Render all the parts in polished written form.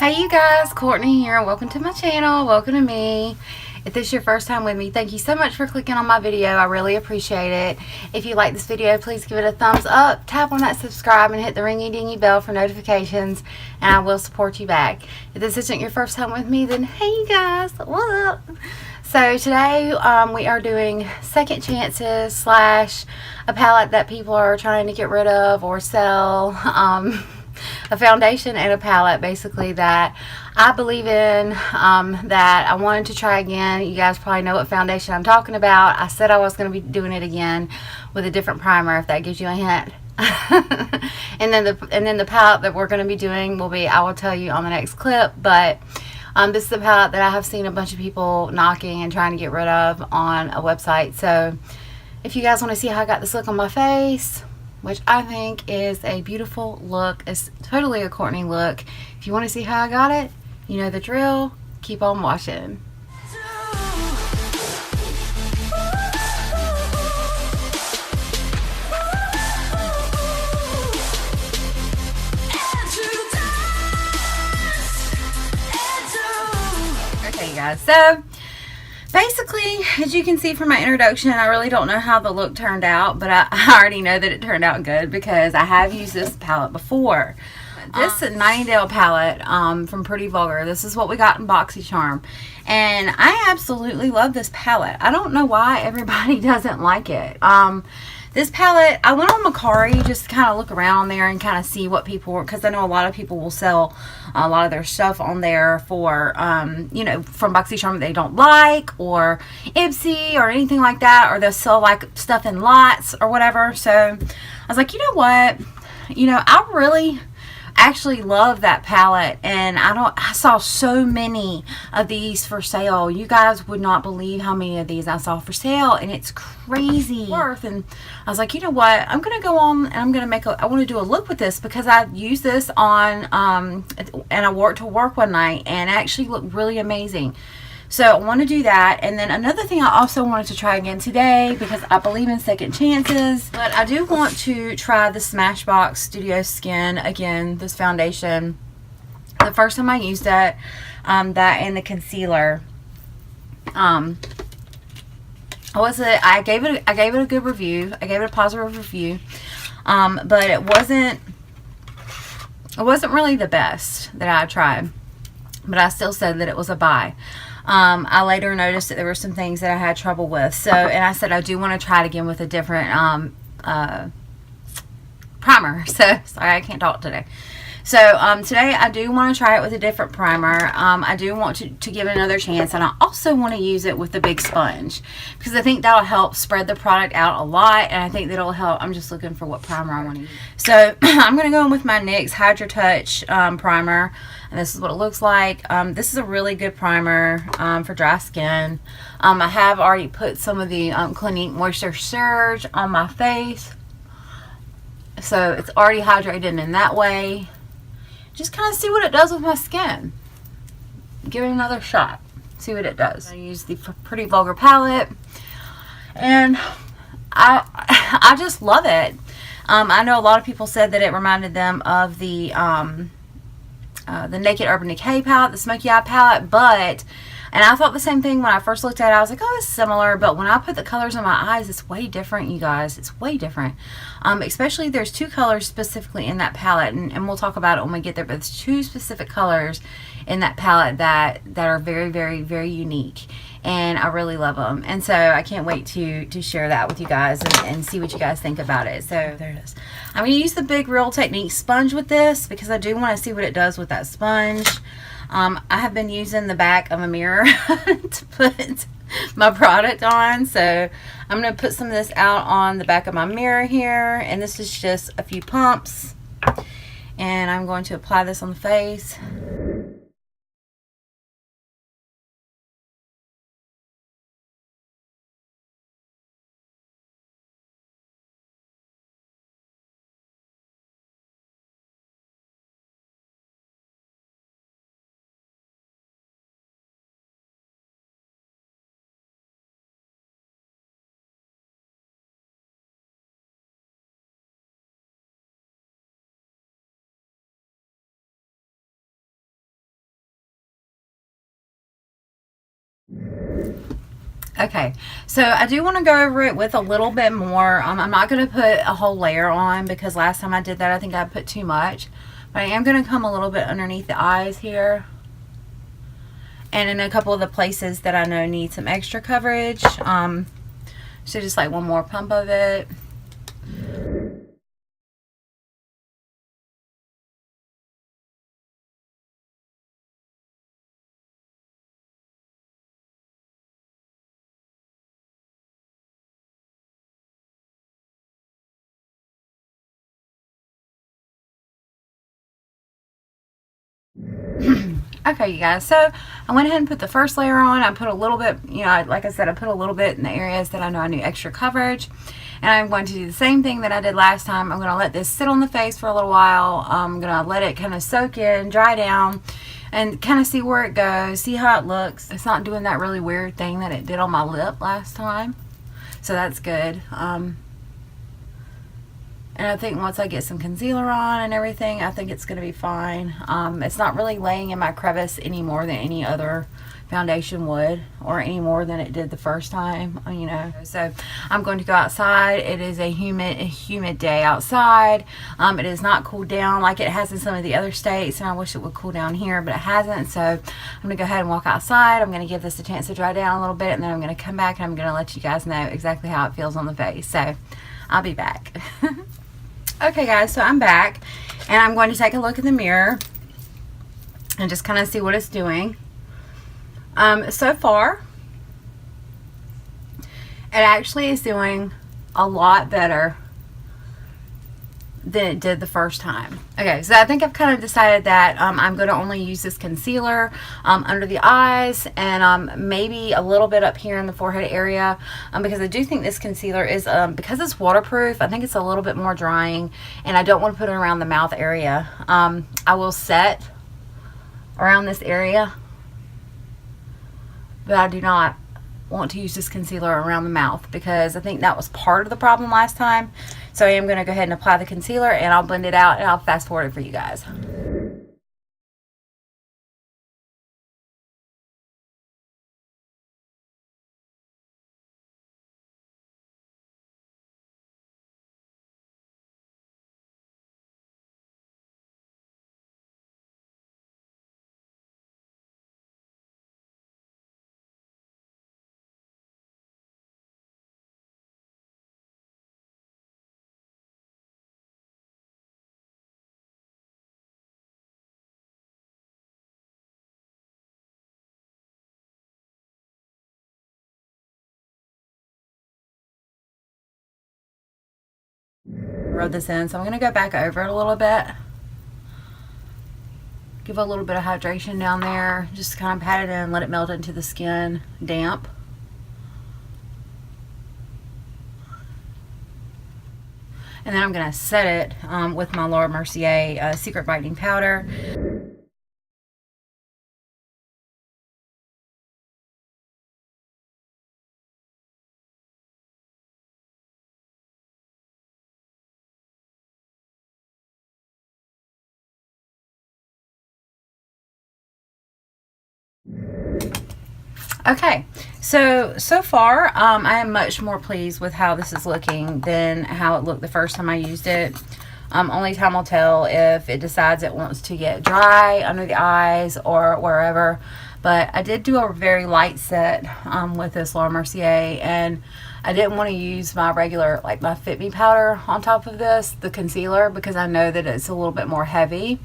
Hey you guys, Courtney here. Welcome to my channel. Welcome to me. If this is your first time with me, thank you so much for clicking on my video. I really appreciate it. If you like this video, please give it a thumbs up, tap on that subscribe, and hit the ringy dingy bell for notifications, and I will support you back. If this isn't your first time with me, then hey you guys, what up? So today we are doing second chances slash a palette that people are trying to get rid of or sell. A foundation and a palette basically that I believe in, that I wanted to try again. You guys probably know what foundation I'm talking about. I said I was going to be doing it again with a different primer, if that gives you a hint. and then the palette that we're going to be doing will be, I will tell you on the next clip, but this is the palette that I have seen a bunch of people knocking and trying to get rid of on a website. So if you guys want to see how I got this look on my face, which I think is a beautiful look, it's totally a Courtney look. If you want to see how I got it, you know the drill. Keep on watching. Okay, you guys, so basically, as you can see from my introduction, I really don't know how the look turned out, but I already know that it turned out good because I have used this palette before. This Nightingale palette from Pretty Vulgar. This is what we got in BoxyCharm, and I absolutely love this palette. I don't know why everybody doesn't like it. This palette, I went on Mercari just to kind of look around there and kind of see what people were, because I know a lot of people will sell a lot of their stuff on there for, you know, from BoxyCharm that they don't like, or Ipsy or anything like that, or they'll sell like stuff in lots or whatever. So I was like, you know what, I really actually love that palette, and I saw so many of these for sale. You guys would not believe how many of these I saw for sale, and it's crazy worth. And I was like, you know what, I'm gonna go on and I'm gonna I want to do a look with this, because I used this on and I wore it to work one night and it actually looked really amazing. So I want to do that. And then another thing I also wanted to try again today, because I believe in second chances, but I do want to try the Smashbox Studio Skin again, this foundation. The first time I used it, that and the concealer, I gave it a good review. I gave it a positive review, but it wasn't really the best that I tried, but I still said that it was a buy. I later noticed that there were some things that I had trouble with. So, and I said I do want to try it again with a different primer. So, sorry, I can't talk today. So, today I do want to try it with a different primer. I do want to give it another chance, and I also want to use it with the big sponge, because I think that'll help spread the product out a lot, and I think that'll help. I'm just looking for what primer I want to use. So, I'm going to go in with my NYX Hydra Touch primer. And this is what it looks like. This is a really good primer for dry skin. I have already put some of the Clinique Moisture Surge on my face, so it's already hydrated in that way. Just kind of see what it does with my skin. Give it another shot. See what it does. I use the Pretty Vulgar palette, and I just love it. I know a lot of people said that it reminded them of the Naked Urban Decay palette, the Smoky Eye palette, and I thought the same thing when I first looked at it. I was like, oh, it's similar, but when I put the colors in my eyes, it's way different, you guys. It's way different. Especially there's two colors specifically in that palette, and we'll talk about it when we get there, but there's two specific colors in that palette that are very, very, very unique, and I really love them. And so I can't wait to share that with you guys and see what you guys think about it. So there it is. I'm going to use the Big Real Technique sponge with this, because I do want to see what it does with that sponge. I have been using the back of a mirror to put my product on, so I'm going to put some of this out on the back of my mirror here, and this is just a few pumps, and I'm going to apply this on the face. Okay, so I do want to go over it with a little bit more. I'm not going to put a whole layer on because last time I did that I think I put too much. But I am going to come a little bit underneath the eyes here. And in a couple of the places that I know need some extra coverage. So just like one more pump of it. Okay, you guys, so I went ahead and put the first layer on. I put a little bit, you know, like I said, I put a little bit in the areas that I know I need extra coverage. And I'm going to do the same thing that I did last time. I'm going to let this sit on the face for a little while. I'm going to let it kind of soak in, dry down, and kind of see where it goes, see how it looks. It's not doing that really weird thing that it did on my lip last time. So that's good. And I think once I get some concealer on and everything, I think it's going to be fine. It's not really laying in my crevice any more than any other foundation would, or any more than it did the first time, you know. So I'm going to go outside. It is a humid day outside. It is not cooled down like it has in some of the other states, and I wish it would cool down here, but it hasn't. So I'm going to go ahead and walk outside. I'm going to give this a chance to dry down a little bit, and then I'm going to come back and I'm going to let you guys know exactly how it feels on the face. So I'll be back. Okay guys, so I'm back and I'm going to take a look in the mirror and just kind of see what it's doing. So far it actually is doing a lot better than it did the first time. Okay, so I think I've kind of decided that I'm going to only use this concealer under the eyes and maybe a little bit up here in the forehead area, because I do think this concealer is, because it's waterproof, I think it's a little bit more drying, and I don't want to put it around the mouth area. I will set around this area, but I do not want to use this concealer around the mouth because I think that was part of the problem last time. So I am going to go ahead and apply the concealer, and I'll blend it out and I'll fast forward it for you guys. Rub this in, so I'm going to go back over it a little bit, give a little bit of hydration down there, just kind of pat it in, let it melt into the skin damp. And then I'm going to set it with my Laura Mercier Secret Brightening Powder. Okay, so far I am much more pleased with how this is looking than how it looked the first time I used it. Only time will tell if it decides it wants to get dry under the eyes or wherever. But I did do a very light set with this Laura Mercier, and I didn't want to use my regular, like my Fit Me powder on top of this, the concealer, because I know that it's a little bit more heavy.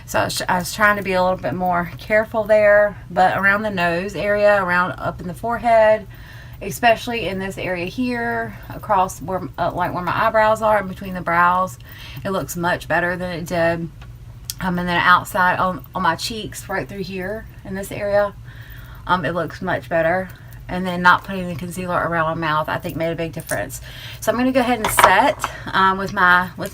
So I was trying to be a little bit more careful there, but around the nose area, around up in the forehead, especially in this area here, across where like where my eyebrows are, in between the brows, it looks much better than it did. And then outside on my cheeks, right through here in this area, it looks much better. And then not putting the concealer around my mouth, I think, made a big difference. So I'm going to go ahead and set with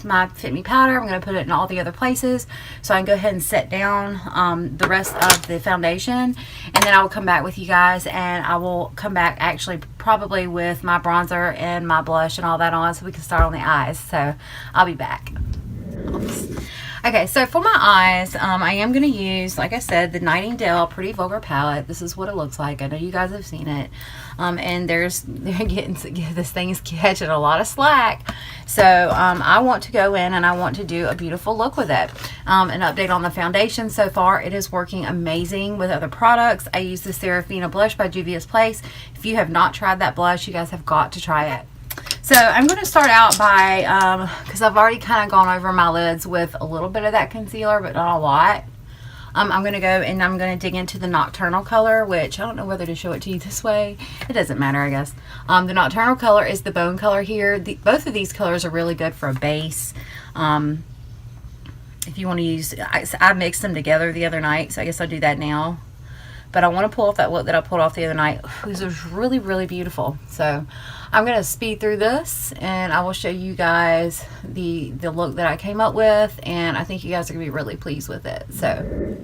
my Fit Me powder. I'm going to put it in all the other places, so I can go ahead and set down the rest of the foundation. And then I will come back with you guys, and I will come back actually probably with my bronzer and my blush and all that on, so we can start on the eyes. So I'll be back. Oops. Okay, so for my eyes, I am going to use, like I said, the Nightingale Pretty Vulgar palette. This is what it looks like. I know you guys have seen it. And they're getting, this thing is catching a lot of slack. So I want to go in and I want to do a beautiful look with it. An update on the foundation. So far, it is working amazing with other products. I use the Serafina blush by Juvia's Place. If you have not tried that blush, you guys have got to try it. So I'm going to start out by, because I've already kind of gone over my lids with a little bit of that concealer, but not a lot. I'm going to go and I'm going to dig into the Nocturnal color, which I don't know whether to show it to you this way. It doesn't matter, I guess. The Nocturnal color is the bone color here. Both of these colors are really good for a base. If you want to use, I mixed them together the other night, so I guess I'll do that now. But I want to pull off that look that I pulled off the other night. This was really, really beautiful. So I'm going to speed through this and I will show you guys the look that I came up with. And I think you guys are going to be really pleased with it. So.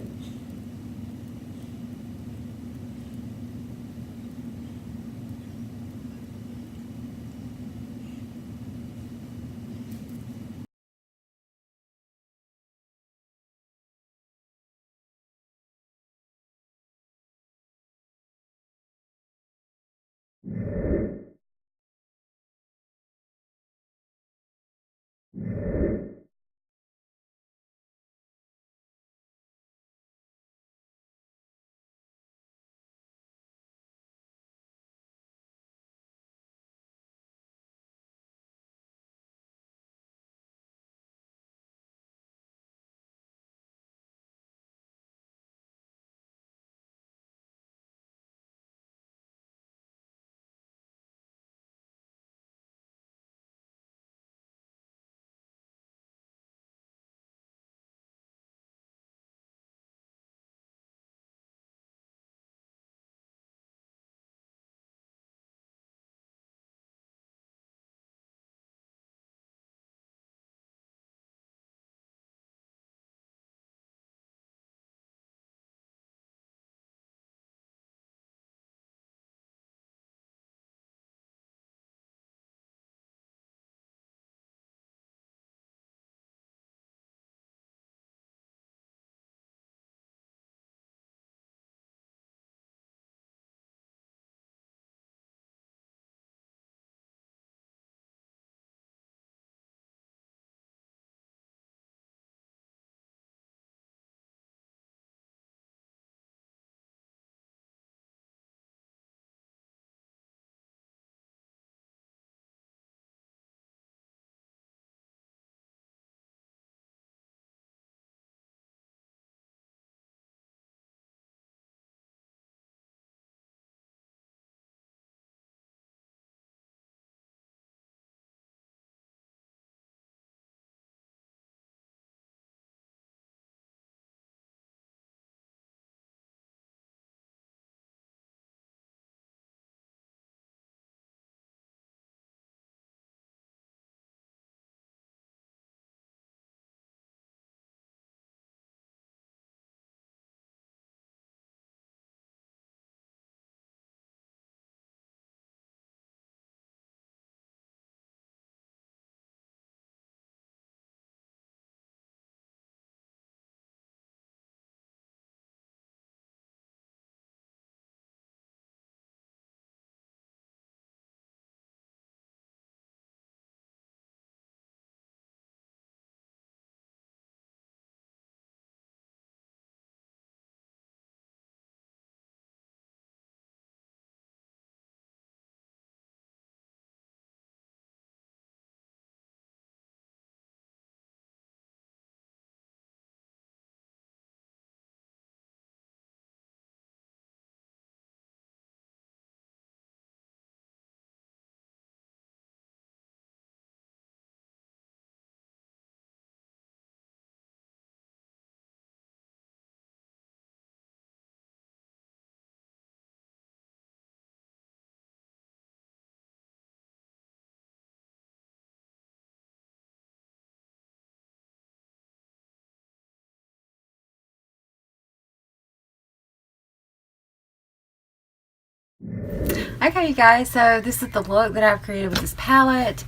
Okay, you guys, so this is the look that I've created with this palette.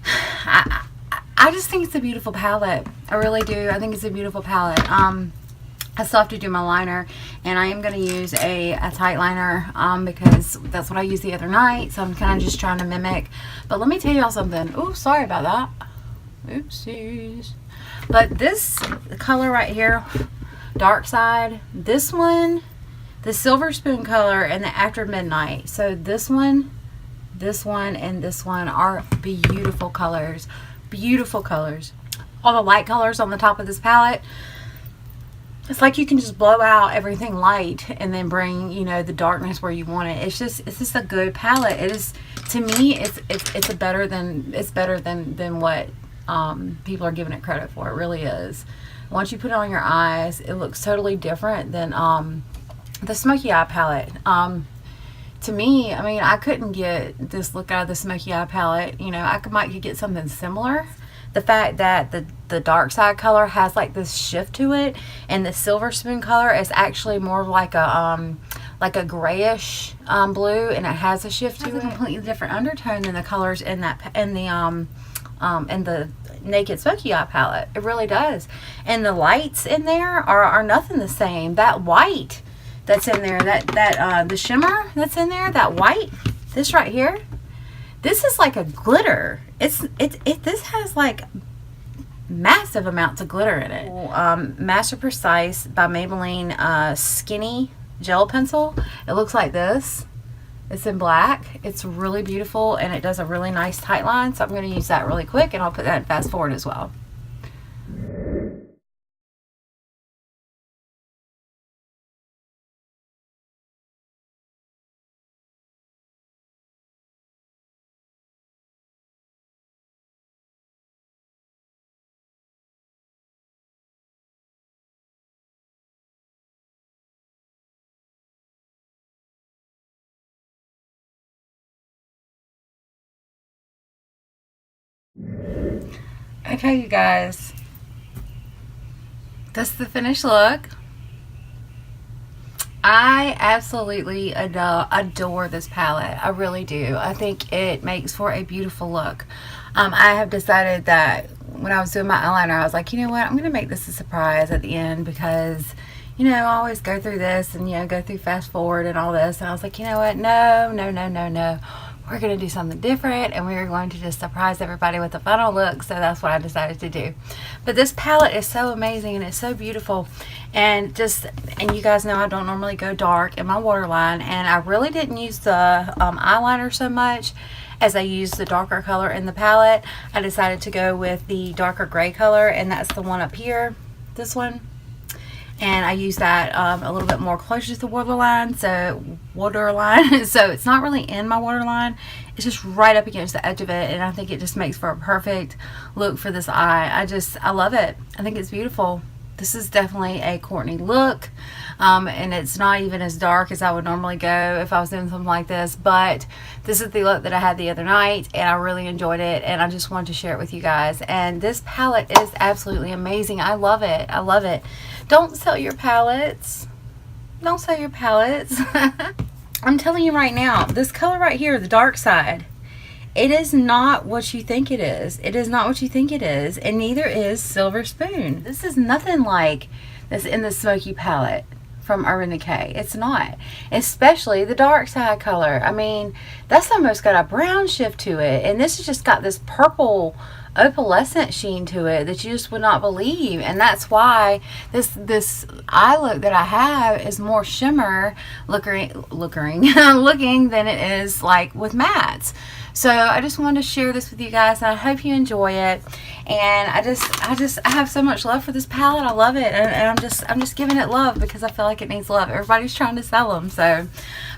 I I just think it's a beautiful palette. I really do. I think it's a beautiful palette. I still have to do my liner, and I am going to use a tight liner because that's what I used the other night, so I'm kind of just trying to mimic. But let me tell y'all something. Oh, sorry about that. Oopsies. But this color right here, Dark Side, this one, the Silver Spoon color, and the After Midnight. So this one, and this one are beautiful colors. Beautiful colors. All the light colors on the top of this palette. It's like you can just blow out everything light and then bring, you know, the darkness where you want it. It's just a good palette. It is, to me, it's better than what people are giving it credit for. It really is. Once you put it on your eyes, it looks totally different than the Smoky Eye palette. To me, I mean, I couldn't get this look out of the Smoky Eye palette. You know, I might get something similar. The fact that the Dark Side color has like this shift to it, and the Silver Spoon color is actually more like a grayish blue, and it has a shift to it. It has a completely different undertone than the colors in the Naked Smoky Eye palette. It really does. And the lights in there are nothing the same. That white that's in there, the shimmer that's in there, that white, this right here, this is like a glitter. This has like massive amounts of glitter in it. Master Precise by Maybelline Skinny Gel Pencil. It looks like this. It's in black. It's really beautiful, and it does a really nice tight line. So I'm going to use that really quick, and I'll put that in fast forward as well. Okay, you guys, that's the finished look. I absolutely adore this palette. I really do. I think it makes for a beautiful look. I have decided that when I was doing my eyeliner, I was like, you know what, I'm going to make this a surprise at the end, because, you know, I always go through this and, you know, go through fast forward and all this. And I was like, you know what, no. We're going to do something different, and we're going to just surprise everybody with the final look. So that's what I decided to do. But this palette is so amazing, and it's so beautiful. And you guys know I don't normally go dark in my waterline, and I really didn't use the eyeliner so much as I used the darker color in the palette. I decided to go with the darker gray color, and that's the one up here, this one. And I use that a little bit more closer to the waterline, so it's not really in my waterline. It's just right up against the edge of it, and I think it just makes for a perfect look for this eye. I love it. I think it's beautiful. This is definitely a Courtney look, and it's not even as dark as I would normally go if I was doing something like this, but this is the look that I had the other night, and I really enjoyed it, and I just wanted to share it with you guys. And this palette is absolutely amazing. I love it. I love it. Don't sell your palettes. Don't sell your palettes. I'm telling you right now, this color right here, the Dark Side, it is not what you think it is. It is not what you think it is, and neither is Silver Spoon. This is nothing like this in the Smoky palette from Urban Decay. It's not. Especially the Dark Side color. I mean, that's almost got a brown shift to it, and this has just got this purple opalescent sheen to it that you just would not believe. And that's why this eye look that I have is more shimmer looking than it is like with mattes. So I just wanted to share this with you guys, and I hope you enjoy it. And I have so much love for this palette. I love it, and I'm just giving it love because I feel like it needs love. Everybody's trying to sell them, so.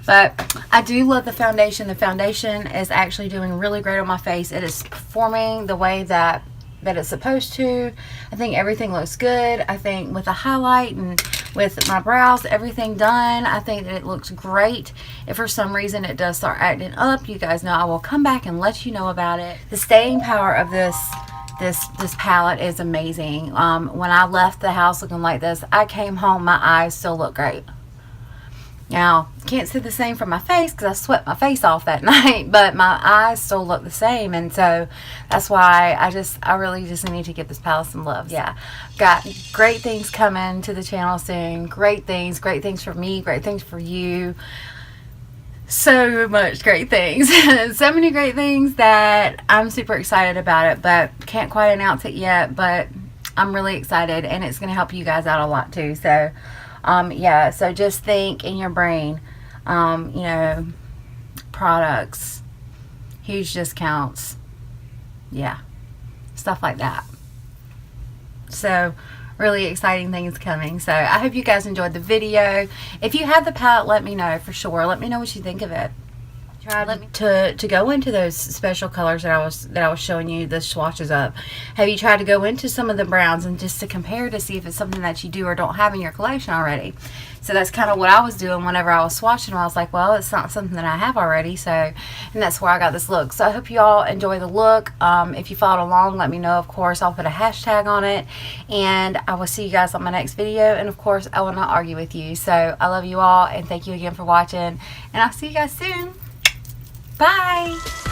But I do love the foundation. The foundation is actually doing really great on my face. It is performing the way that it's supposed to. I think everything looks good. I think with the highlight and with my brows, everything done, I think that it looks great. If for some reason it does start acting up, you guys know I will come back and let you know about it. The staying power of this palette is amazing. When I left the house looking like this, I came home, my eyes still look great. Now, can't see the same from my face because I sweat my face off that night, but my eyes still look the same, and so that's why I really just need to give this palette some love. Yeah, got great things coming to the channel soon. Great things for me, great things for you. So much great things. So many great things that I'm super excited about it, but can't quite announce it yet, but I'm really excited, and it's going to help you guys out a lot too. So yeah, so just think in your brain, you know, products, huge discounts, yeah, stuff like that. So really exciting things coming. So I hope you guys enjoyed the video. If you have the palette, let me know for sure. Let me know what you think of it. Tried to go into those special colors that I was showing you the swatches of. Have you tried to go into some of the browns and just to compare to see if it's something that you do or don't have in your collection already? So that's kind of what I was doing whenever I was swatching them. I was like, well, it's not something that I have already, so, and that's where I got this look. So I hope you all enjoy the look. If you followed along, let me know. Of course, I'll put a hashtag on it, and I will see you guys on my next video. And of course, I will not argue with you. So I love you all, and thank you again for watching, and I'll see you guys soon. Bye.